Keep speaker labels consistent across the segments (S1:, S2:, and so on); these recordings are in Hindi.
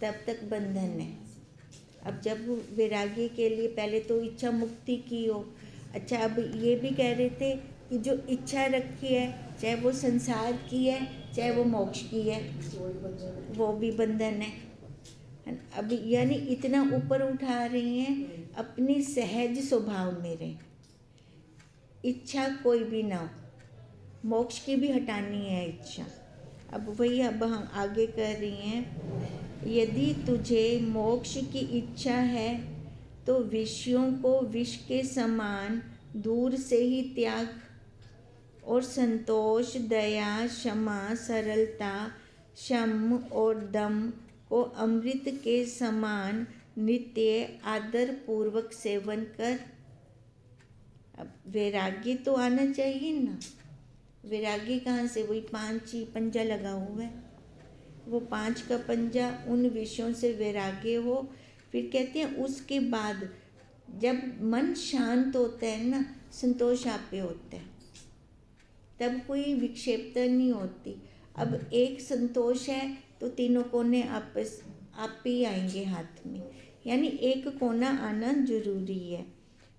S1: तब तक बंधन है। अब जब वैराग्य के लिए पहले तो इच्छा मुक्ति की हो। अच्छा, अब ये भी कह रहे थे कि जो इच्छा रखी है, चाहे वो संसार की है चाहे वो मोक्ष की है, वो भी बंधन है। अभी यानी इतना ऊपर उठा रही हैं अपनी सहज स्वभाव में रहे, इच्छा कोई भी ना हो, मोक्ष की भी हटानी है इच्छा। अब वही अब हम आगे कर रही हैं, यदि तुझे मोक्ष की इच्छा है तो विषयों को विष के समान दूर से ही त्याग और संतोष, दया, क्षमा, सरलता, शम और दम को अमृत के समान नित्य आदर पूर्वक सेवन कर। अब वैराग्य तो आना चाहिए ना। वैराग्य कहाँ से? वही 5 ही पंजा लगा हुआ है, वो 5 का पंजा, उन विषयों से वैराग्य हो। फिर कहते हैं उसके बाद जब मन शांत होता है ना, संतोष आपे होता है, तब कोई विक्षेपता नहीं होती। अब एक संतोष है तो तीनों कोने आपस आप ही आएंगे हाथ में, यानी एक कोना आना जरूरी है।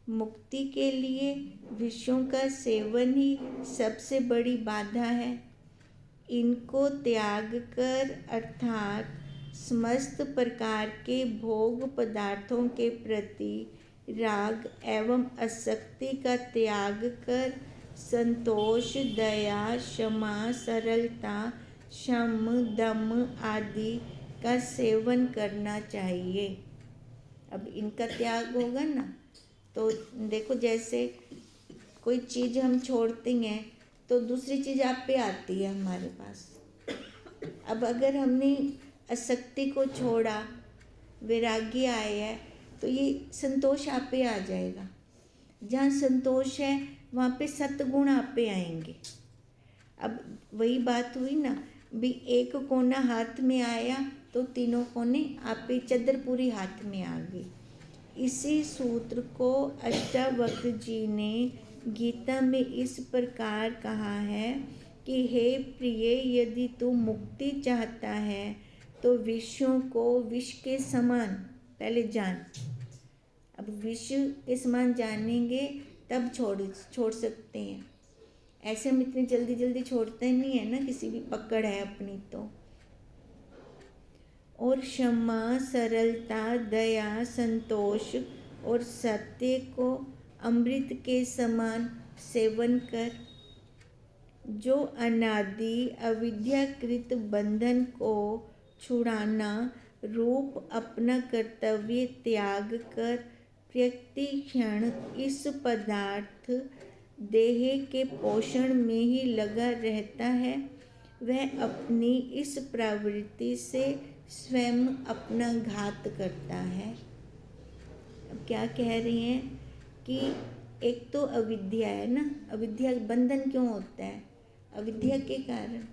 S1: मुक्ति के लिए विषयों का सेवन ही सबसे बड़ी बाधा है। इनको त्याग कर अर्थात समस्त प्रकार के भोग पदार्थों के प्रति राग एवं आसक्ति का त्याग कर संतोष, दया, क्षमा, सरलता, शम, दम आदि का सेवन करना चाहिए। अब इनका त्याग होगा ना, तो देखो जैसे कोई चीज़ हम छोड़ते हैं तो दूसरी चीज़ आप पे आती है हमारे पास। अब अगर हमने आसक्ति को छोड़ा, वैराग्य आया है, तो ये संतोष आप पे आ जाएगा। जहाँ संतोष है वहाँ पे सत्गुण आप पे आएंगे। अब वही बात हुई ना, भी एक कोना हाथ में आया तो तीनों कोने आप पे चद्दर पूरी हाथ में आ गई। इसी सूत्र को अष्टावक्र जी ने गीता में इस प्रकार कहा है कि हे प्रिय, यदि तू मुक्ति चाहता है तो विषयों को विष के समान पहले जान। अब विष के समान जानेंगे तब छोड़ सकते हैं। ऐसे हम इतनी जल्दी जल्दी छोड़ते नहीं है ना, किसी भी पकड़ है अपनी तो। और क्षमा, सरलता, दया, संतोष और सत्य को अमृत के समान सेवन कर। जो अनादि अविद्याकृत बंधन को छुड़ाना रूप अपना कर्तव्य त्याग कर प्रति क्षण इस पदार्थ देह के पोषण में ही लगा रहता है, वह अपनी इस प्रवृत्ति से स्वयं अपना घात करता है। अब क्या कह रही हैं कि एक तो अविद्या है ना, अविद्या बंधन क्यों होता है? अविद्या के कारण।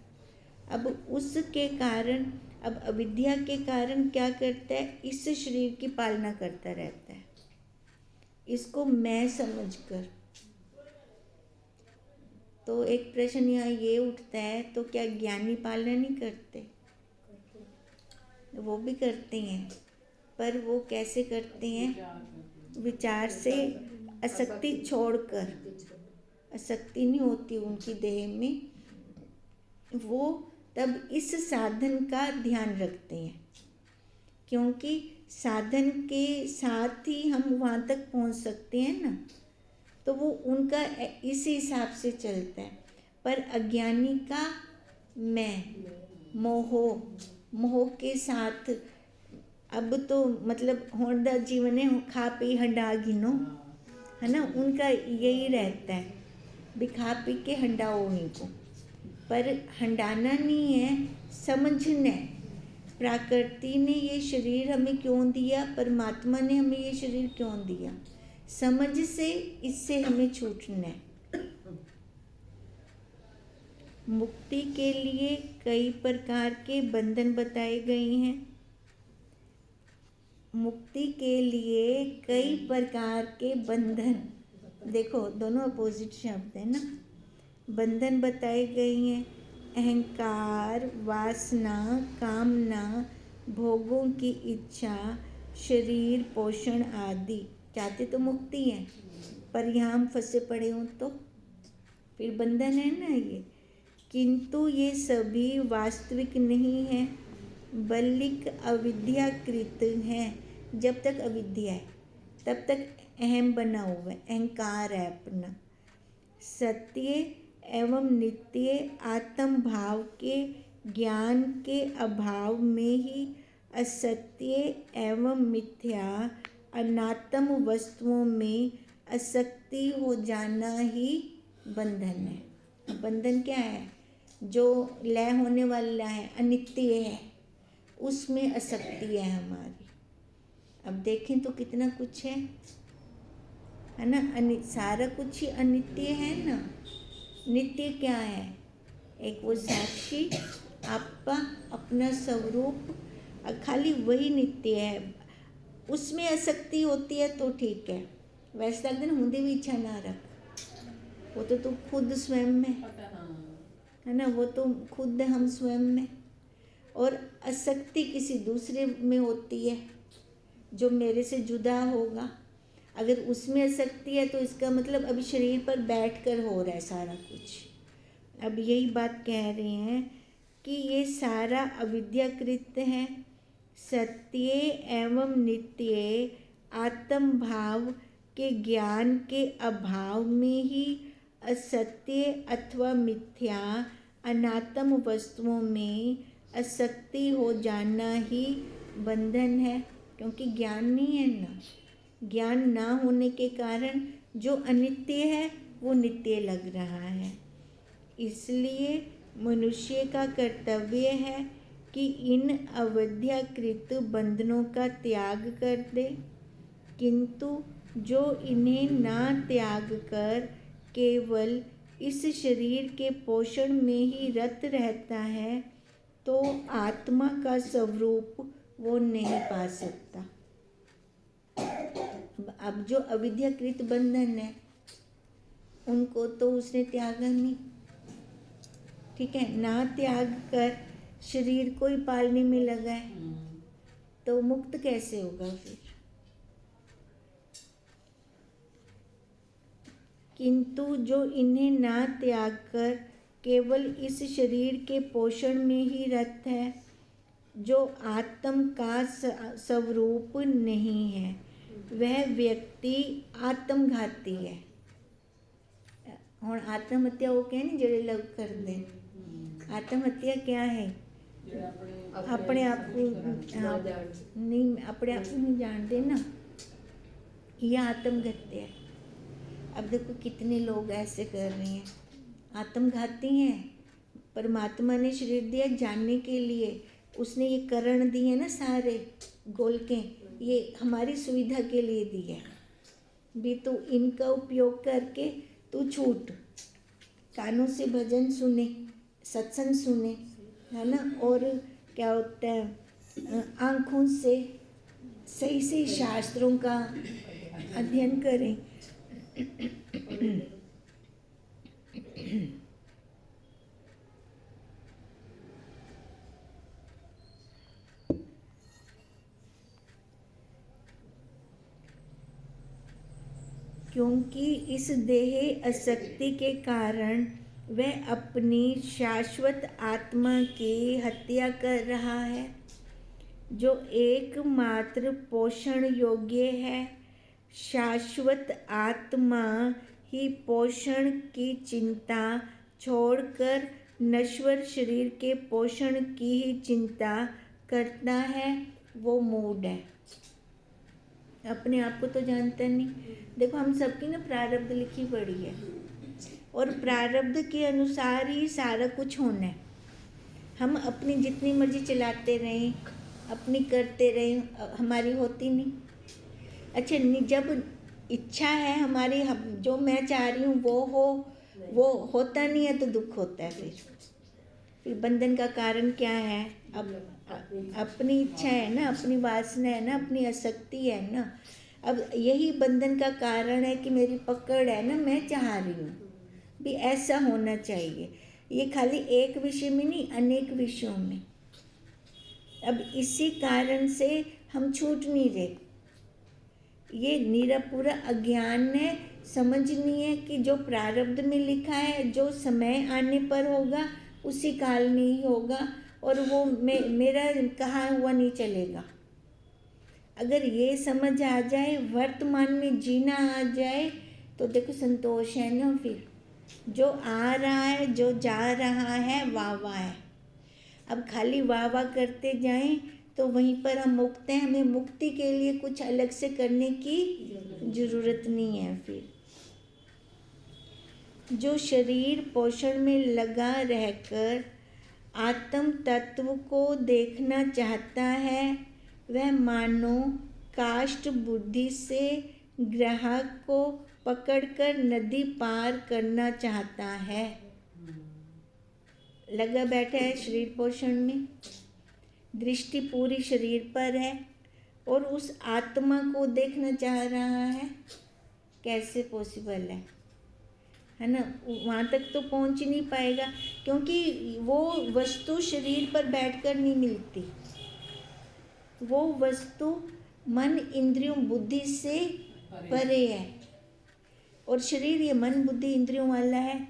S1: अब उसके कारण, अब अविद्या के कारण क्या करता है? इस शरीर की पालना करता रहता है, इसको मैं समझकर। तो एक प्रश्न यहाँ ये उठता है, तो क्या ज्ञानी पालना नहीं करते? वो भी करते हैं, पर वो कैसे करते हैं? विचार से आसक्ति छोड़कर। आसक्ति नहीं होती उनकी देह में, वो तब इस साधन का ध्यान रखते हैं, क्योंकि साधन के साथ ही हम वहाँ तक पहुँच सकते हैं ना, तो वो उनका इसी हिसाब से चलता है। पर अज्ञानी का मैं, मोह के साथ, अब तो मतलब होंडा जीवन है, खा पी हंडा गिनो, है ना, उनका यही रहता है, भी खा पी के हंडाओ इनको। पर हंडाना नहीं है, समझना है। प्रकृति ने ये शरीर हमें क्यों दिया, परमात्मा ने हमें ये शरीर क्यों दिया, समझ से इससे हमें छूटना है। मुक्ति के लिए कई प्रकार के बंधन बताए गए हैं। मुक्ति के लिए कई प्रकार के बंधन, देखो दोनों अपोजिट शब्द है ना, बंधन बताए गए हैं। अहंकार, वासना, कामना, भोगों की इच्छा, शरीर पोषण आदि। चाहते तो मुक्ति है, पर यहाँ हम फंसे पड़े हों तो फिर बंधन है ना ये। किंतु ये सभी वास्तविक नहीं है, बल्कि अविद्याकृत हैं। जब तक अविद्या है तब तक अहम बना हुआ है, अहंकार है अपना। सत्य एवं नित्य आत्म भाव के ज्ञान के अभाव में ही असत्य एवं मिथ्या अनात्म वस्तुओं में आसक्ति हो जाना ही बंधन है। बंधन क्या है? जो लय होने वाला है, अनित्य है, उसमें आसक्ति है हमारी। अब देखें तो कितना कुछ है ना। सारा कुछ ही अनित्य है ना। नित्य क्या है? एक वो साक्षी आपका अपना स्वरूप, खाली वही नित्य है। उसमें आसक्ति होती है तो ठीक है, वैसे लगता है मुझे भी इच्छा ना रख, वो तो तू खुद स्वयं में है ना, वो तो खुद हम स्वयं में। और आसक्ति किसी दूसरे में होती है जो मेरे से जुदा होगा। अगर उसमें आसक्ति है तो इसका मतलब अभी शरीर पर बैठकर हो रहा है सारा कुछ। अब यही बात कह रहे हैं कि ये सारा अविद्याकृत है। सत्य एवं नित्य आत्म भाव के ज्ञान के अभाव में ही असत्य अथवा मिथ्या अनात्म वस्तुओं में आसक्ति हो जाना ही बंधन है। क्योंकि ज्ञान नहीं है ना। ज्ञान ना होने के कारण जो अनित्य है वो नित्य लग रहा है। इसलिए मनुष्य का कर्तव्य है कि इन अविद्याकृत बंधनों का त्याग कर दे। किंतु जो इन्हें ना त्याग कर केवल इस शरीर के पोषण में ही रत रहता है तो आत्मा का स्वरूप वो नहीं पा सकता। अब जो अविद्याकृत बंधन है उनको तो उसने त्यागा नहीं, ठीक है ना। त्याग कर शरीर को ही पालने में लगा है तो मुक्त कैसे होगा फिर? किंतु जो इन्हें ना त्याग कर केवल इस शरीर के पोषण में ही रत है, जो आत्म का स्वरूप नहीं है, वह व्यक्ति आत्मघाती है। और आत्महत्या वो क्या नहीं जड़े लग कर दें। आत्महत्या क्या है? अपने आप को नहीं, अपने आप को नहीं जानते ना, यह आत्महत्या है। अब देखो कितने लोग ऐसे कर रहे हैं, आत्मघाती हैं। परमात्मा ने शरीर दिया जानने के लिए, उसने ये करण दिए ना सारे गोलकें, ये हमारी सुविधा के लिए दिए भी। तो इनका उपयोग करके तू छूट, कानों से भजन सुने, सत्संग सुने, है ना। और क्या होता है, आँखों से सही सही शास्त्रों का अध्ययन करें। क्योंकि इस देह आसक्ति के कारण वह अपनी शाश्वत आत्मा की हत्या कर रहा है, जो एकमात्र पोषण योग्य है। शाश्वत आत्मा ही पोषण की चिंता छोड़कर नश्वर शरीर के पोषण की ही चिंता करता है। वो मूड है, अपने आप को तो जानता नहीं। देखो हम सबकी ना प्रारब्ध लिखी पड़ी है और प्रारब्ध के अनुसार ही सारा कुछ होना है। हम अपनी जितनी मर्जी चलाते रहें, अपनी करते रहें, हमारी होती नहीं। अच्छा जब इच्छा है हमारी, हम जो मैं चाह रही हूँ वो होता नहीं है तो दुख होता है। फिर बंधन का कारण क्या है? अब अपनी इच्छा है ना, अपनी वासना है ना, अपनी आसक्ति है ना। अब यही बंधन का कारण है कि मेरी पकड़ है ना, मैं चाह रही हूँ भी ऐसा होना चाहिए। ये खाली एक विषय में नहीं, अनेक विषयों में। अब इसी कारण से हम छूट नहीं रहे। ये नीरा पूरा अज्ञान है, समझनी है कि जो प्रारब्ध में लिखा है, जो समय आने पर होगा उसी काल में ही होगा, और वो मेरा कहा हुआ नहीं चलेगा। अगर ये समझ आ जाए, वर्तमान में जीना आ जाए, तो देखो संतोष है ना। फिर जो आ रहा है, जो जा रहा है, वाह वाह है। अब खाली वाह वाह करते जाएं तो वहीं पर हम मुक्त हैं। हमें मुक्ति के लिए कुछ अलग से करने की जरूरत नहीं है। फिर जो शरीर पोषण में लगा रहकर आत्म तत्व को देखना चाहता है, वह मानो काष्ठ बुद्धि से ग्राहक को पकड़कर नदी पार करना चाहता है। लगा बैठा है शरीर पोषण में, दृष्टि पूरी शरीर पर है और उस आत्मा को देखना चाह रहा है। कैसे पॉसिबल है ना? वहाँ तक तो पहुँच ही नहीं पाएगा, क्योंकि वो वस्तु शरीर पर बैठकर नहीं मिलती। वो वस्तु मन इंद्रियों बुद्धि से परे है, और शरीर ये मन बुद्धि इंद्रियों वाला है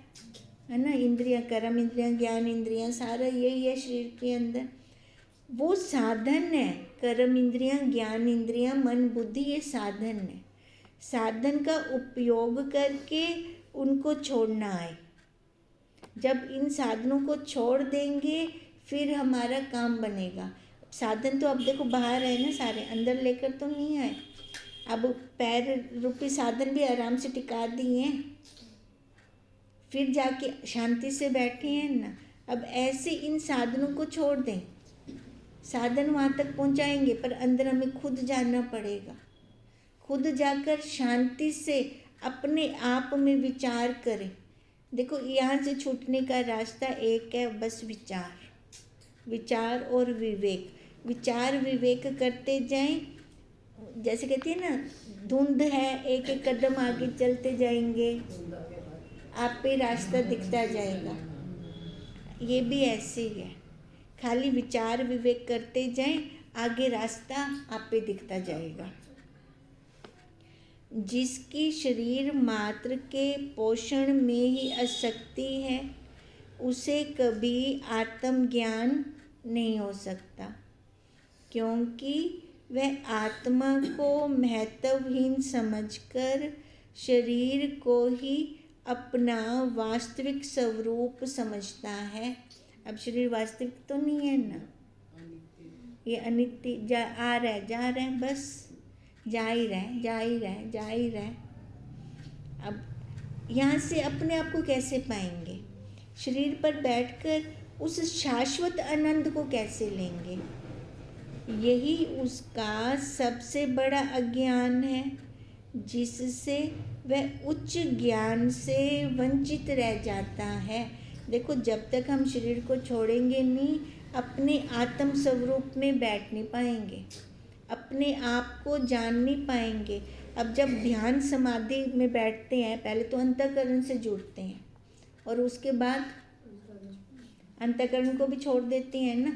S1: ना। इंद्रियां, कर्म इंद्रियां, ज्ञान इंद्रियां, सारा यही है शरीर के अंदर। वो साधन है। कर्म इंद्रियां, ज्ञान इंद्रियां, मन बुद्धि, ये साधन है। साधन का उपयोग करके उनको छोड़ना है। जब इन साधनों को छोड़ देंगे फिर हमारा काम बनेगा। साधन तो अब देखो बाहर है ना, सारे अंदर लेकर तो नहीं आए। अब पैर रूपी साधन भी आराम से टिका दिए हैं, फिर जाके शांति से बैठे हैं ना। अब ऐसे इन साधनों को छोड़ दें। साधन वहाँ तक पहुँचाएंगे, पर अंदर हमें खुद जाना पड़ेगा। खुद जाकर शांति से अपने आप में विचार करें। देखो यहाँ से छूटने का रास्ता एक है, बस विचार, विचार और विवेक। विचार विवेक करते जाएं। जैसे कहती है ना, धुंध है, एक एक कदम आगे चलते जाएंगे, आप पे रास्ता दिखता जाएगा। ये भी ऐसे ही है, खाली विचार विवेक करते जाएं, आगे रास्ता आप पे दिखता जाएगा। जिसकी शरीर मात्र के पोषण में ही आसक्ति है, उसे कभी आत्मज्ञान नहीं हो सकता, क्योंकि वह आत्मा को महत्वहीन समझकर शरीर को ही अपना वास्तविक स्वरूप समझता है। अब शरीर वास्तविक तो नहीं है ना, ये अनित्य आ रहा है, जा रहा है, बस जा ही रहे, जा ही रहे, जा ही रहे। अब यहाँ से अपने आप को कैसे पाएंगे? शरीर पर बैठकर उस शाश्वत आनंद को कैसे लेंगे? यही उसका सबसे बड़ा अज्ञान है, जिससे वह उच्च ज्ञान से वंचित रह जाता है। देखो जब तक हम शरीर को छोड़ेंगे नहीं, अपने आत्म स्वरूप में बैठ नहीं पाएंगे, अपने आप को जान नहीं पाएंगे। अब जब ध्यान समाधि में बैठते हैं, पहले तो अंतःकरण से जुड़ते हैं और उसके बाद अंतःकरण को भी छोड़ देते हैं ना,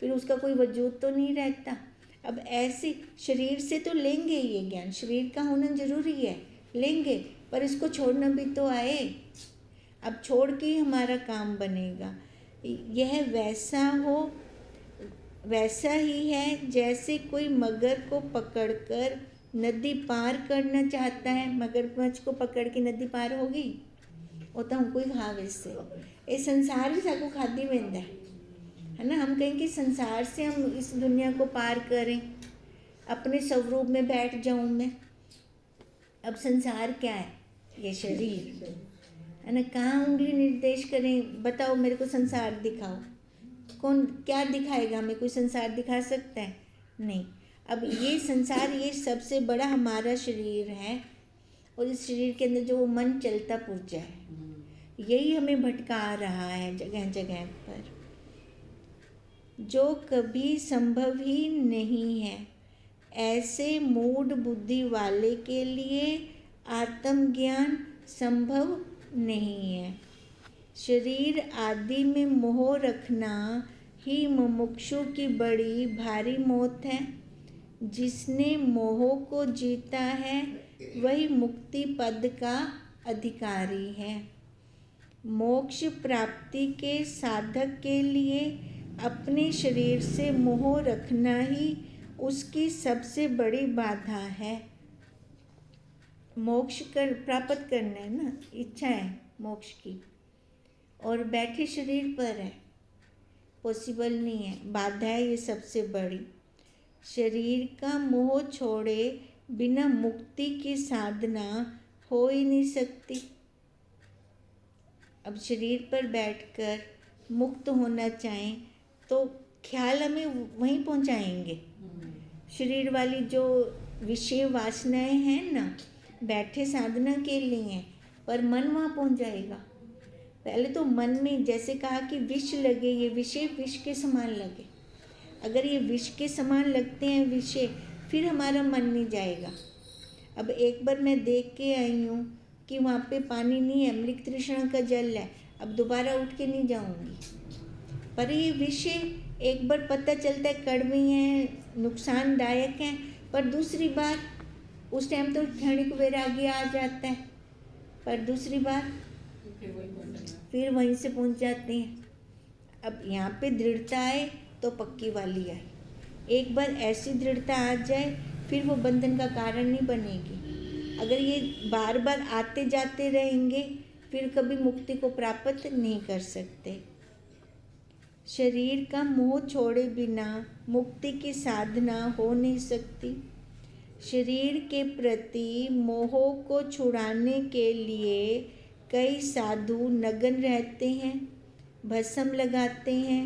S1: फिर उसका कोई वजूद तो नहीं रहता। अब ऐसे शरीर से तो लेंगे ये ज्ञान, शरीर का होना जरूरी है, लेंगे, पर इसको छोड़ना भी तो आए। अब छोड़ के ही हमारा काम बनेगा। यह वैसा ही है जैसे कोई मगर को पकड़कर नदी पार करना चाहता है। मगरमच्छ को पकड़ के नदी पार होगी? वो तो हमको ही खावे से ये संसार भी साको खादी वेंदा है ना। हम कहें कि संसार से हम इस दुनिया को पार करें, अपने स्वरूप में बैठ जाऊं मैं। अब संसार क्या है? ये शरीर है ना। कहाँ उंगली निर्देश करें? बताओ मेरे को संसार दिखाओ। कौन क्या दिखाएगा हमें? कोई संसार दिखा सकता है? नहीं। अब ये संसार, ये सबसे बड़ा हमारा शरीर है, और इस शरीर के अंदर जो वो मन चलता पुर्जा है, यही हमें भटका रहा है जगह जगह पर, जो कभी संभव ही नहीं है। ऐसे मूढ़ बुद्धि वाले के लिए आत्मज्ञान संभव नहीं है। शरीर आदि में मोह रखना ही मुमुक्षु की बड़ी भारी मौत है। जिसने मोह को जीता है वही मुक्ति पद का अधिकारी है। मोक्ष प्राप्ति के साधक के लिए अपने शरीर से मोह रखना ही उसकी सबसे बड़ी बाधा है। मोक्ष प्राप्त करना है ना, इच्छा है मोक्ष की, और बैठे शरीर पर है, पॉसिबल नहीं है, बाधा है ये सबसे बड़ी। शरीर का मोह छोड़े बिना मुक्ति की साधना हो ही नहीं सकती। अब शरीर पर बैठकर मुक्त होना चाहें तो ख्याल हमें वहीं पहुंचाएंगे। शरीर वाली जो विषय वासनाएं हैं ना, बैठे साधना के लिए हैं, पर मन वहाँ पहुंच जाएगा। पहले तो मन में, जैसे कहा कि विष लगे, ये विषय विष के समान लगे। अगर ये विष के समान लगते हैं विषय, फिर हमारा मन नहीं जाएगा। अब एक बार मैं देख के आई हूँ कि वहाँ पे पानी नहीं है, मृग तृष्णा का जल है, अब दोबारा उठ के नहीं जाऊँगी। पर ये विषय एक बार पता चलता है कड़वे हैं, नुकसानदायक हैं, पर दूसरी बार उस टाइम तो क्षणिक वैराग्य आ जाता है, पर दूसरी बार फिर वहीं से पहुंच जाते हैं। अब यहाँ पे दृढ़ता आए तो पक्की वाली आए। एक बार ऐसी दृढ़ता आ जाए फिर वो बंधन का कारण नहीं बनेगी। अगर ये बार बार आते जाते रहेंगे फिर कभी मुक्ति को प्राप्त नहीं कर सकते। शरीर का मोह छोड़े बिना मुक्ति की साधना हो नहीं सकती। शरीर के प्रति मोह को छुड़ाने के लिए कई साधु नग्न रहते हैं, भस्म लगाते हैं,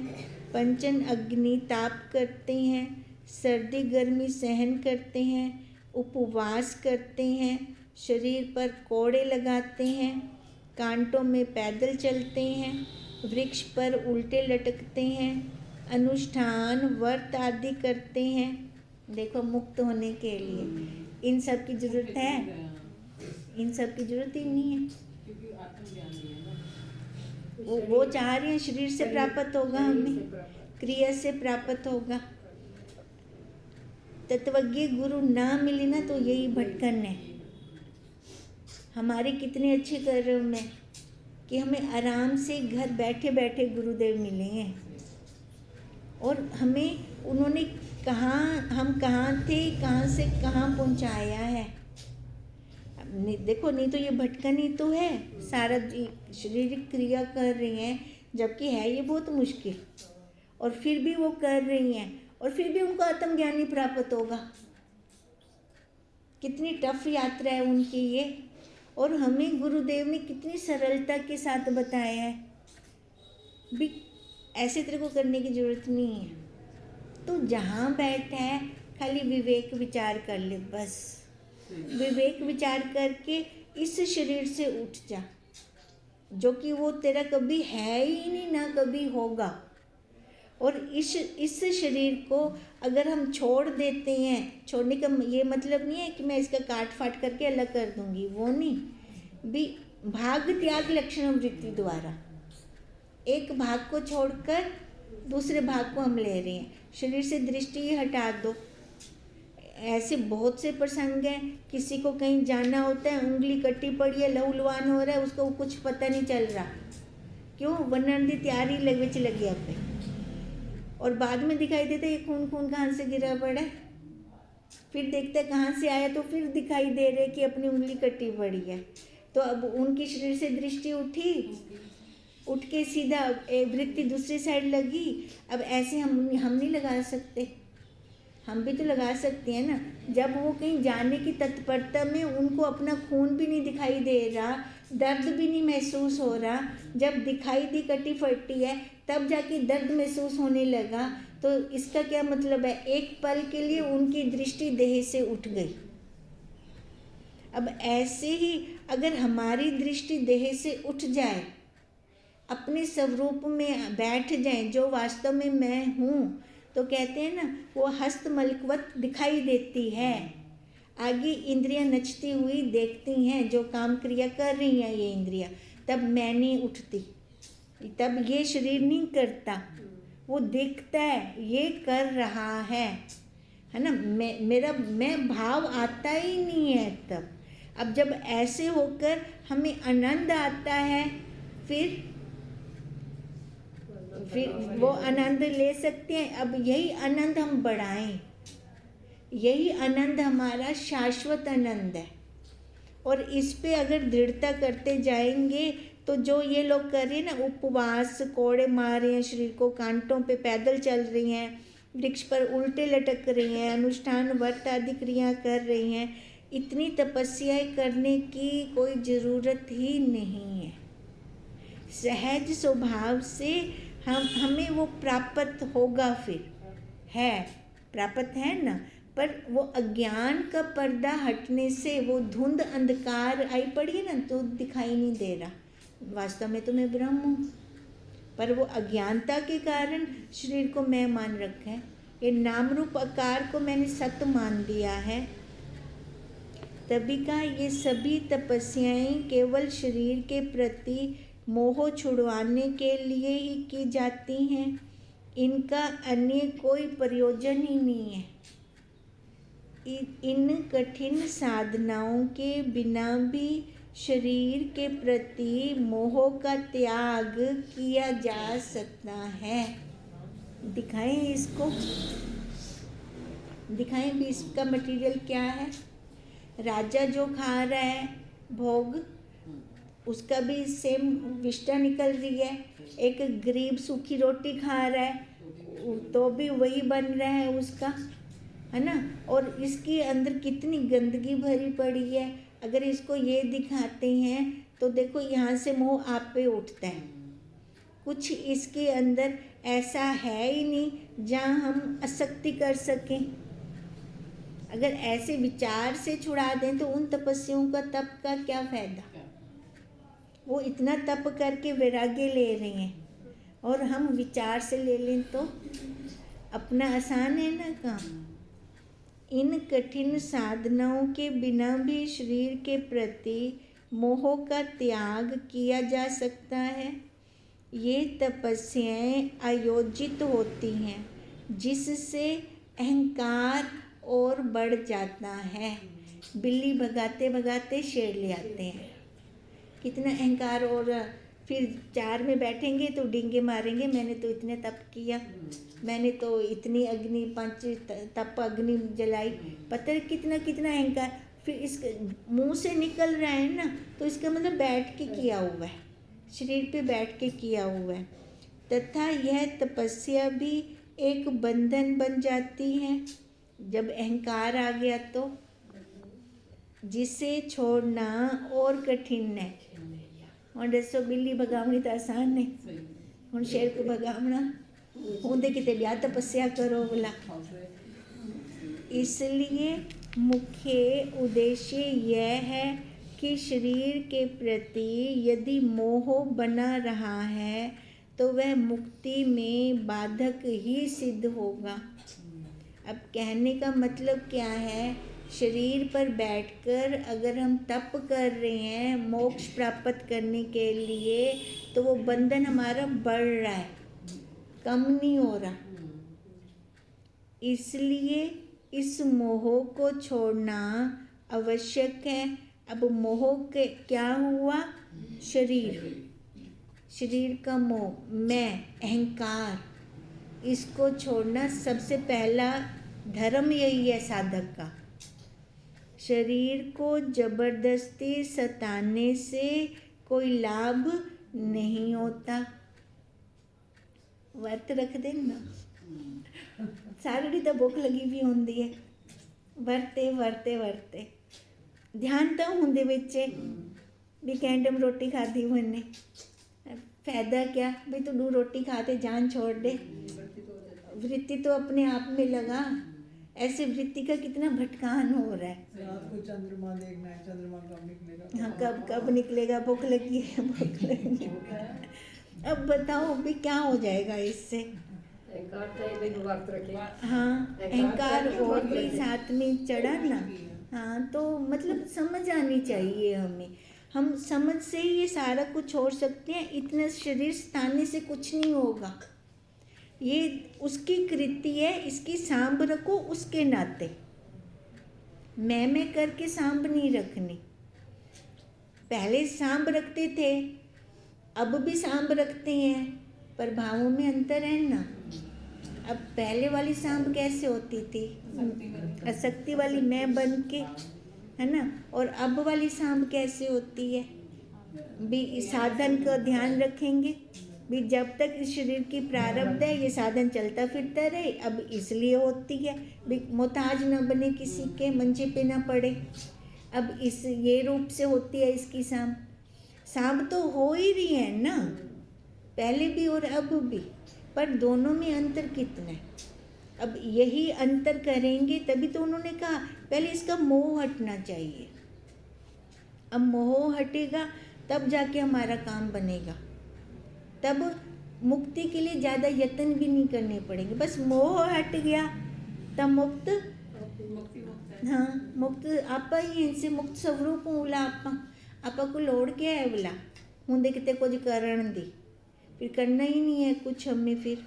S1: पंचन अग्नि ताप करते हैं, सर्दी गर्मी सहन करते हैं, उपवास करते हैं, शरीर पर कोड़े लगाते हैं, कांटों में पैदल चलते हैं, वृक्ष पर उल्टे लटकते हैं, अनुष्ठान व्रत आदि करते हैं। देखो, मुक्त होने के लिए इन सब की जरूरत है? इन सब की जरूरत ही नहीं है। वो चाह रहे हैं शरीर से प्राप्त होगा, हमें क्रिया से प्राप्त होगा। तत्वज्ञ गुरु ना मिले ना तो यही भटकन है। हमारे कितने अच्छे कर्म है कि हमें आराम से घर बैठे बैठे गुरुदेव मिले हैं, और हमें उन्होंने हम कहाँ थे, कहाँ से कहाँ पहुँचाया है। देखो, नहीं तो ये भटकन ही तो है, सारा शारीरिक क्रिया कर रही हैं, जबकि है ये बहुत मुश्किल, और फिर भी वो कर रही हैं, और फिर भी उनको आत्मज्ञान नहीं प्राप्त होगा। कितनी टफ यात्रा है उनकी ये, और हमें गुरुदेव ने कितनी सरलता के साथ बताया है भी ऐसे तरह को करने की जरूरत नहीं है। तो जहाँ बैठा है खाली विवेक विचार कर ले, बस विवेक विचार करके इस शरीर से उठ जा, जो कि वो तेरा कभी है ही नहीं, ना कभी होगा। और इस शरीर को अगर हम छोड़ देते हैं, छोड़ने का ये मतलब नहीं है कि मैं इसका काट फाट करके अलग कर दूंगी, वो नहीं, भी भाग त्याग लक्षण वृत्ति द्वारा एक भाग को छोड़कर दूसरे भाग को हम ले रहे हैं। शरीर से दृष्टि हटा दो। ऐसे बहुत से प्रसंग हैं, किसी को कहीं जाना होता है, उंगली कटी पड़ी है, लहूलुहान हो रहा है, उसको कुछ पता नहीं चल रहा, क्यों? वनन दी तैयारी लगी आप पे, और बाद में दिखाई देता है ये खून कहाँ से गिरा पड़ा है। फिर देखते हैं कहाँ से आया, तो फिर दिखाई दे रहे कि अपनी उंगली कटी पड़ी है। तो अब उनकी शरीर से दृष्टि उठ के सीधा वृत्ति दूसरी साइड लगी। अब ऐसे हम नहीं लगा सकते, हम भी तो लगा सकते हैं ना। जब वो कहीं जाने की तत्परता में उनको अपना खून भी नहीं दिखाई दे रहा, दर्द भी नहीं महसूस हो रहा, जब दिखाई दी कटी फटी है तब जाके दर्द महसूस होने लगा, तो इसका क्या मतलब है? एक पल के लिए उनकी दृष्टि देह से उठ गई। अब ऐसे ही अगर हमारी दृष्टि देह से उठ जाए, अपने स्वरूप में बैठ जाए जो वास्तव में मैं हूँ, तो कहते हैं ना, वो हस्तमलकवत दिखाई देती है। आगे इंद्रियां नचती हुई देखती हैं जो काम क्रिया कर रही हैं ये इंद्रियां, तब मैं नहीं उठती, तब ये शरीर नहीं करता, वो दिखता है ये कर रहा है ना। मैं भाव आता ही नहीं है तब। अब जब ऐसे होकर हमें आनंद आता है, फिर वो आनंद ले सकते हैं। अब यही आनंद हम बढ़ाएं, यही आनंद हमारा शाश्वत आनंद है। और इस पे अगर दृढ़ता करते जाएंगे तो जो ये लोग कर रहे हैं ना, उपवास, कोड़े मार रहे हैं शरीर को, कांटों पे पैदल चल रही हैं, वृक्ष पर उल्टे लटक रही हैं, अनुष्ठान व्रत आदि क्रिया कर रही हैं, इतनी तपस्याएं करने की कोई ज़रूरत ही नहीं है। सहज स्वभाव से हमें वो प्राप्त होगा, फिर है प्राप्त है ना। पर वो अज्ञान का पर्दा हटने से वो धुंध अंधकार आई पड़ी है ना, तो दिखाई नहीं दे रहा। वास्तव में तो मैं ब्रह्म हूँ, पर वो अज्ञानता के कारण शरीर को मैं मान रखा है। ये नाम रूप आकार को मैंने सत्य मान दिया है। तभी का ये सभी तपस्याएं केवल शरीर के प्रति मोह छुड़वाने के लिए ही की जाती हैं। इनका अन्य कोई प्रयोजन ही नहीं है। इन कठिन साधनाओं के बिना भी शरीर के प्रति मोह का त्याग किया जा सकता है। दिखाएं इसको, दिखाएं भी इसका मटेरियल क्या है। राजा जो खा रहा है भोग, उसका भी सेम विष्टा निकल रही है। एक गरीब सूखी रोटी खा रहा है तो भी वही बन रहा है उसका, है ना। और इसके अंदर कितनी गंदगी भरी पड़ी है। अगर इसको ये दिखाते हैं तो देखो यहाँ से मोह आप पे उठता है। कुछ इसके अंदर ऐसा है ही नहीं जहाँ हम आसक्ति कर सकें। अगर ऐसे विचार से छुड़ा दें तो उन तपस्याओं का तप का क्या फायदा। वो इतना तप करके वैराग्य ले रहे हैं और हम विचार से ले लें तो अपना आसान है ना काम। इन कठिन साधनाओं के बिना भी शरीर के प्रति मोह का त्याग किया जा सकता है। ये तपस्याएं आयोजित होती हैं जिससे अहंकार और बढ़ जाता है। बिल्ली भगाते भगाते शेर ले आते हैं। कितना अहंकार। और फिर 4 में बैठेंगे तो डींगे मारेंगे, मैंने तो इतने तप किया, मैंने तो इतनी अग्नि 5 तप अग्नि जलाई। पता है कितना कितना अहंकार। फिर इस मुंह से निकल रहा है ना, तो इसका मतलब बैठ के किया हुआ है, शरीर पे बैठ के किया हुआ है। तथा यह तपस्या भी एक बंधन बन जाती है जब अहंकार आ गया तो, जिसे छोड़ना और कठिन है। और दसो बिल्ली भगावनी तो आसान है, हुण शेर को भगावना उनके किते ब्याह तपस्या करो बोला। इसलिए मुख्य उद्देश्य यह है कि शरीर के प्रति यदि मोह बना रहा है तो वह मुक्ति में बाधक ही सिद्ध होगा। अब कहने का मतलब क्या है, शरीर पर बैठकर अगर हम तप कर रहे हैं मोक्ष प्राप्त करने के लिए, तो वो बंधन हमारा बढ़ रहा है, कम नहीं हो रहा। इसलिए इस मोह को छोड़ना आवश्यक है। अब मोह के क्या हुआ, शरीर का मोह, मैं, अहंकार, इसको छोड़ना सबसे पहला धर्म यही है साधक का। शरीर को जबरदस्ती सताने से कोई लाभ नहीं होता। वर्त रख देना, सारी तो भुख लगी भी होंदी है, वरते वरते वरते ध्यान तो होंदे बच्चे भी कैंडम रोटी खाधी मैंने, फायदा क्या भाई, तू 2 रोटी खाते जान छोड़ दे। वृत्ति तो अपने आप में लगा। ऐसे वृत्ति का कितना भटकान हो रहा है।
S2: रात को चंद्रमा देखना है, चंद्रमा कब निकलेगा।
S1: हाँ, कब निकलेगा, भूख लगी है, भूख लगी है। अब बताओ भी क्या हो जाएगा इससे। हाँ, अहंकार और भी साथ में चढ़ा ना। हाँ, तो मतलब समझ आनी चाहिए हमें। हम समझ से ही ये सारा कुछ छोड़ सकते हैं। इतना शरीर स्थाने से कुछ नहीं होगा। ये उसकी कृति है, इसकी सांभ रखो उसके नाते। मैं करके सांभ नहीं रखनी। पहले सांभ रखते थे, अब भी सांभ रखते हैं, पर भावों में अंतर है ना। अब पहले वाली सांभ कैसे होती थी? आसक्ति वाली मैं बन के, है ना। और अब वाली सांभ कैसे होती है? भी साधन का ध्यान रखेंगे भी, जब तक इस शरीर की प्रारब्ध है ये साधन चलता फिरता रहे। अब इसलिए होती है भी मोहताज न बने, किसी के मंचे पे ना पड़े। अब इस ये रूप से होती है इसकी सांभ। सांभ तो हो ही रही है ना, पहले भी और अब भी, पर दोनों में अंतर कितना है? अब यही अंतर करेंगे तभी तो उन्होंने कहा पहले इसका मोह हटना चाहिए। अब मोह हटेगा तब जाके हमारा काम बनेगा, तब मुक्ति के लिए ज़्यादा यत्न भी नहीं करने पड़ेंगे। बस मोह हट गया तब मुक्त, हाँ मुक्त आपा ही इनसे मुक्त स्वरूप हूँ। बोला आपा को लोड़ क्या है? बोला हूँ देखते कुछ करण दी, फिर करना ही नहीं है कुछ हमें। फिर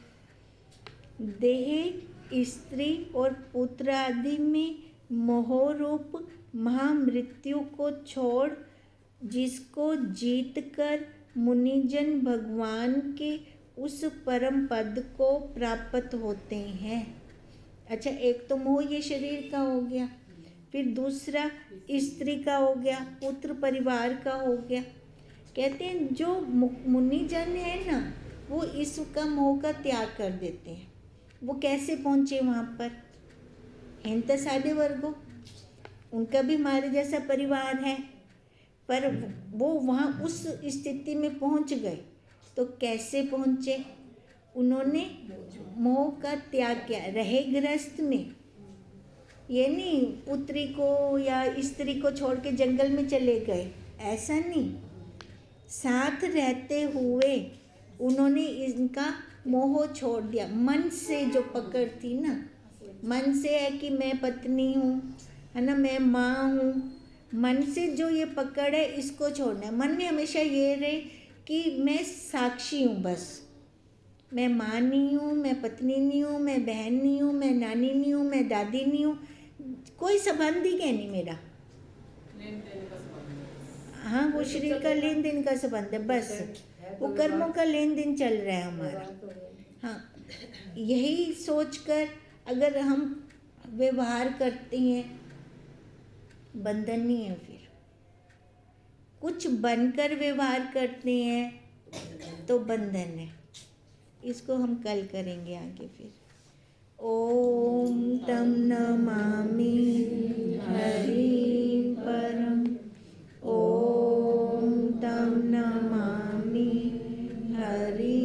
S1: देह, स्त्री और पुत्र आदि में मोह रूप महामृत्यु को छोड़ जिसको जीत कर मुनिजन भगवान के उस परम पद को प्राप्त होते हैं। अच्छा, एक तो मोह ये शरीर का हो गया, फिर दूसरा स्त्री का हो गया, पुत्र परिवार का हो गया। कहते हैं जो मुनिजन है ना, वो इसका मोह का त्याग कर देते हैं। वो कैसे पहुँचे वहाँ पर? हिंत साधे वर्गो, उनका भी हमारे जैसा परिवार है, पर वो वहाँ उस स्थिति में पहुँच गए। तो कैसे पहुँचे? उन्होंने मोह का त्याग किया। रहे गृहस्थ में, ये नहीं पुत्री को या स्त्री को छोड़ के जंगल में चले गए, ऐसा नहीं। साथ रहते हुए उन्होंने इनका मोह छोड़ दिया। मन से जो पकड़ थी ना, मन से है कि मैं पत्नी हूँ, है ना, मैं माँ हूँ, मन से जो ये पकड़ है इसको छोड़ना है। मन में हमेशा ये रहे कि मैं साक्षी हूँ, बस मैं माँ नहीं हूँ, मैं पत्नी नहीं हूँ, मैं बहन नहीं हूँ, मैं नानी नहीं हूँ, मैं दादी नहीं हूँ, कोई संबंध ही क्या नहीं मेरा। हाँ, वो शरीर का लेन देन का संबंध है, बस वो कर्मों का लेन देन चल रहा है हमारा। हाँ, यही सोचकर अगर हम व्यवहार करते हैं, बंधन नहीं है। फिर कुछ बनकर व्यवहार करते हैं तो बंधन है। इसको हम कल करेंगे आगे। फिर ओम तम नमामि हरि परम, ओम तम नमामि हरि